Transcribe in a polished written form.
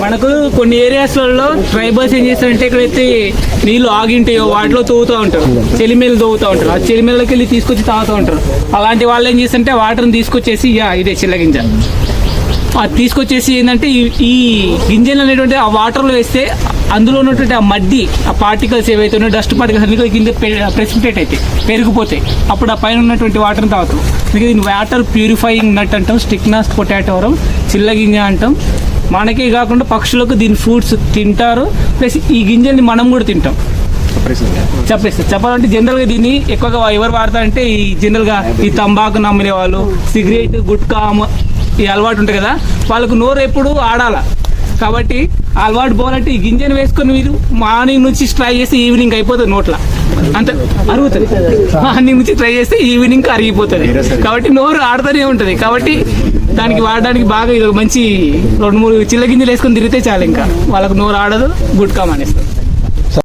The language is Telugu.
మనకు కొన్ని ఏరియాస్లలో ట్రైబల్స్ ఏం చేస్తారంటే ఎక్కడైతే నీళ్ళు ఆగింటాయో వాటిలో తవ్వుతూ ఉంటారు, చెలిమేలు తవ్వుతూ ఉంటారు. ఆ చెలిమేలకి వెళ్ళి తీసుకొచ్చి తాగుతూ ఉంటారు. అలాంటి వాళ్ళు ఏం చేస్తారంటే వాటర్ని తీసుకొచ్చేసి ఇదే చిల్లగింజ అది తీసుకొచ్చేసి ఏంటంటే ఈ గింజలు అనేటువంటి ఆ వాటర్లో వేస్తే అందులో ఉన్నటువంటి ఆ మడ్డి, ఆ పార్టికల్స్ ఏవైతే ఉన్నాయో డస్ట్ పార్టికల్స్ అన్ని కింద ప్రెసిపిటేట్ అవుతాయి, పెరిగిపోతాయి. అప్పుడు ఆ పైన ఉన్నటువంటి వాటర్ని తాగుతాం. దీన్ని వాటర్ ప్యూరిఫైయింగ్ నట్ అంటాం, స్టిక్నాస్ పొటాటోరం, చిల్లగింజ అంటాం. మనకే కాకుండా పక్షులకు దీని ఫ్రూట్స్ తింటారు, ప్లస్ ఈ గింజల్ని మనం కూడా తింటాం. చెప్పాలంటే జనరల్గా దీన్ని ఎక్కువగా ఎవరు వాడతారంటే ఈ జనరల్గా ఈ తంబాకు నమ్మిన వాళ్ళు, సిగరెట్, గుట్కా ఈ అలవాటు ఉంటుంది కదా, వాళ్ళకు నోరు ఎప్పుడు ఆడాల. కాబట్టి అలవాటు పోవాలంటే ఈ గింజను వేసుకొని మీరు మార్నింగ్ నుంచి ట్రై చేస్తే ఈవినింగ్ అయిపోతుంది, నోట్ల అంత అరుగుతుంది. మార్నింగ్ నుంచి ట్రై చేస్తే ఈవినింగ్ అరిగిపోతుంది. కాబట్టి నోరు ఆడుతూనే ఉంటుంది. కాబట్టి దానికి వాడడానికి బాగా ఇది మంచి 2-3 చిల్ల గింజలు వేసుకొని తిరిగితే చాలు, ఇంకా వాళ్ళకు నోరు ఆడదు, గుట్కా మానేస్తారు.